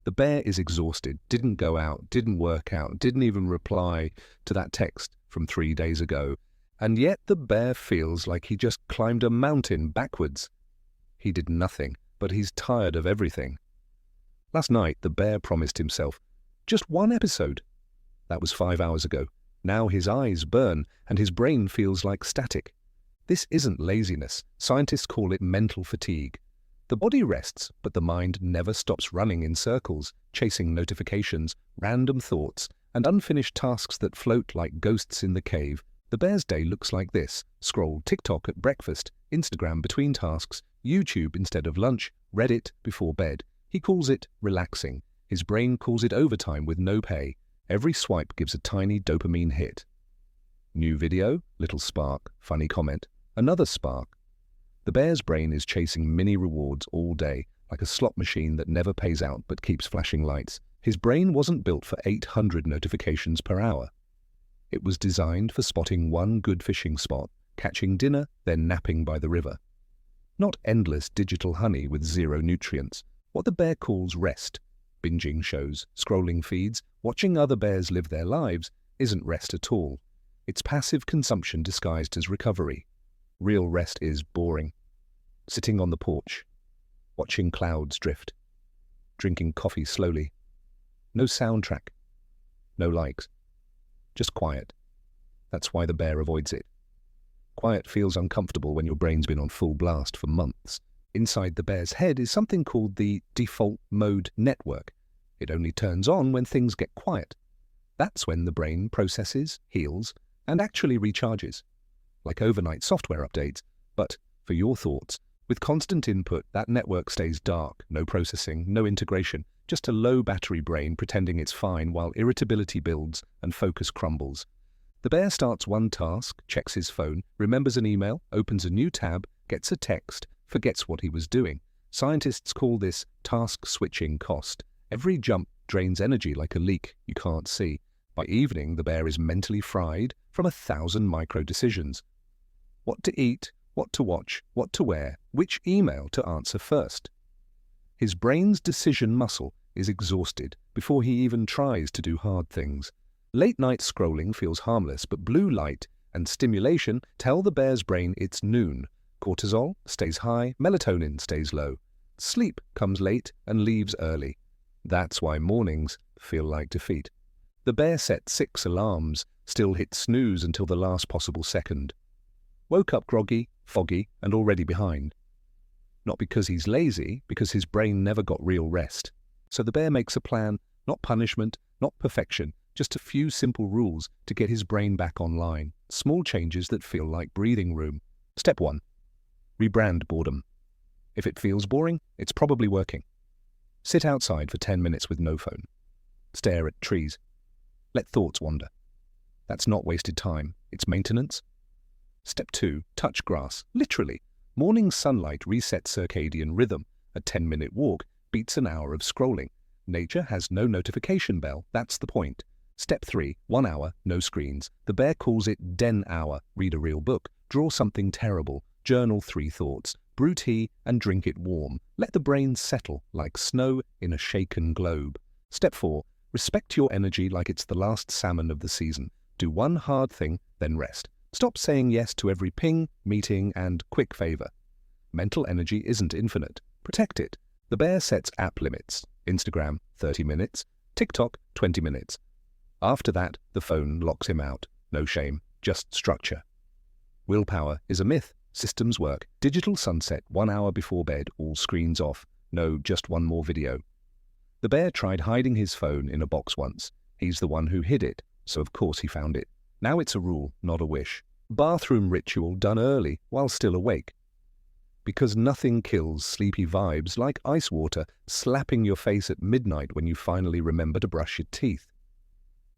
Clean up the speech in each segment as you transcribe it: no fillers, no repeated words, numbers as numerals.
The bear is exhausted, didn't go out, didn't work out, didn't even reply to that text from 3 days ago. And yet the bear feels like he just climbed a mountain backwards. He did nothing, but he's tired of everything. Last night, the bear promised himself just one episode. That was 5 hours ago. Now his eyes burn and his brain feels like static. This isn't laziness. Scientists call it mental fatigue. The body rests, but the mind never stops running in circles, chasing notifications, random thoughts, and unfinished tasks that float like ghosts in the cave. The bear's day looks like this: scroll TikTok at breakfast, Instagram between tasks, YouTube instead of lunch, Reddit before bed. He calls it relaxing. His brain calls it overtime with no pay. Every swipe gives a tiny dopamine hit. New video, little spark, funny comment, another spark. The bear's brain is chasing mini rewards all day, like a slot machine that never pays out but keeps flashing lights. His brain wasn't built for 800 notifications per hour. It was designed for spotting one good fishing spot, catching dinner, then napping by the river. Not endless digital honey with zero nutrients. What the bear calls rest, binging shows, scrolling feeds, watching other bears live their lives, isn't rest at all. It's passive consumption disguised as recovery. Real rest is boring. Sitting on the porch, watching clouds drift, drinking coffee slowly. No soundtrack, no likes, just quiet. That's why the bear avoids it. Quiet feels uncomfortable when your brain's been on full blast for months. Inside the bear's head is something called the default mode network. It only turns on when things get quiet. That's when the brain processes, heals, and actually recharges. Like overnight software updates, but for your thoughts. With constant input, that network stays dark, no processing, no integration, just a low-battery brain pretending it's fine while irritability builds and focus crumbles. The bear starts one task, checks his phone, remembers an email, opens a new tab, gets a text, forgets what he was doing. Scientists call this task-switching cost. Every jump drains energy like a leak you can't see. By evening, the bear is mentally fried from 1,000 micro-decisions. What to eat, what to watch, what to wear, which email to answer first. His brain's decision muscle is exhausted before he even tries to do hard things. Late-night scrolling feels harmless, but blue light and stimulation tell the bear's brain it's noon. Cortisol stays high, melatonin stays low. Sleep comes late and leaves early. That's why mornings feel like defeat. The bear set 6 alarms, still hit snooze until the last possible second. Woke up groggy, foggy, and already behind. Not because he's lazy, because his brain never got real rest. So the bear makes a plan, not punishment, not perfection, just a few simple rules to get his brain back online. Small changes that feel like breathing room. Step 1. Rebrand boredom. If it feels boring, it's probably working. Sit outside for 10 minutes with no phone. Stare at trees. Let thoughts wander. That's not wasted time, it's maintenance. Step 2. Touch grass. Literally. Morning sunlight resets circadian rhythm. A 10-minute walk beats an hour of scrolling. Nature has no notification bell, that's the point. Step 3. 1 hour, no screens. The bear calls it den hour. Read a real book. Draw something terrible. Journal 3 thoughts. Brew tea and drink it warm. Let the brain settle like snow in a shaken globe. Step 4. Respect your energy like it's the last salmon of the season. Do one hard thing, then rest. Stop saying yes to every ping, meeting, and quick favor. Mental energy isn't infinite. Protect it. The bear sets app limits. Instagram, 30 minutes. TikTok, 20 minutes. After that, the phone locks him out. No shame, just structure. Willpower is a myth. Systems work. Digital sunset, 1 hour before bed, all screens off. No, just one more video. The bear tried hiding his phone in a box once. He's the one who hid it, so of course he found it. Now it's a rule, not a wish. Bathroom ritual done early while still awake. Because nothing kills sleepy vibes like ice water slapping your face at midnight when you finally remember to brush your teeth.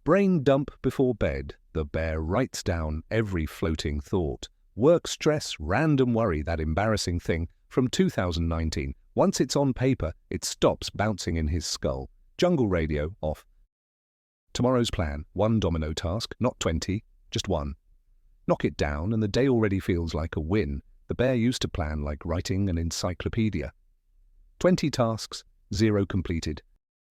Brain dump before bed. The bear writes down every floating thought. Work stress, random worry, that embarrassing thing from 2019. Once it's on paper, it stops bouncing in his skull. Jungle radio off. Tomorrow's plan, 1 domino task, not 20, just 1. Knock it down and the day already feels like a win. The bear used to plan like writing an encyclopedia. 20 tasks, 0 completed.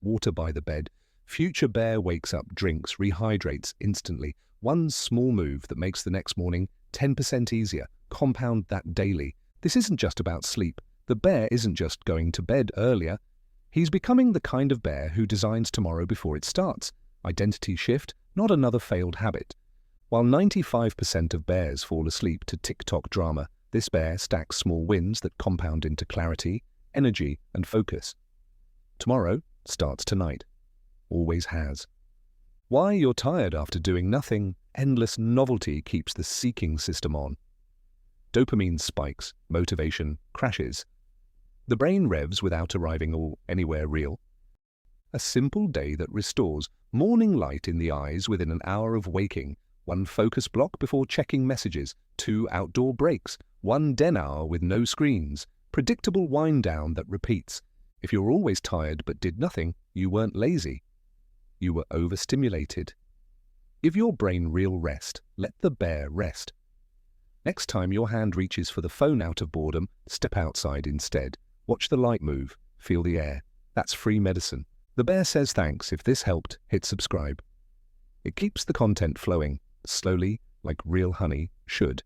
water by the bed. Future bear wakes up, drinks, rehydrates instantly. One small move that makes the next morning 10% easier. Compound that daily. This isn't just about sleep. The bear isn't just going to bed earlier. He's becoming the kind of bear who designs tomorrow before it starts. Identity shift, not another failed habit. While 95% of bears fall asleep to TikTok drama, this bear stacks small wins that compound into clarity, energy, and focus. Tomorrow starts tonight. Always has. Why you're tired after doing nothing? Endless novelty keeps the seeking system on. Dopamine spikes, motivation crashes. The brain revs without arriving anywhere real. A simple day that restores morning light in the eyes within an hour of waking, one focus block before checking messages, 2 outdoor breaks, 1 den hour with no screens, predictable wind down that repeats. If you're always tired but did nothing, you weren't lazy. You were overstimulated. Give your brain real rest. Let the bear rest. Next time your hand reaches for the phone out of boredom, step outside instead. Watch the light move. Feel the air. That's free medicine. The bear says thanks. If this helped, hit subscribe. It keeps the content flowing, slowly, like real honey should.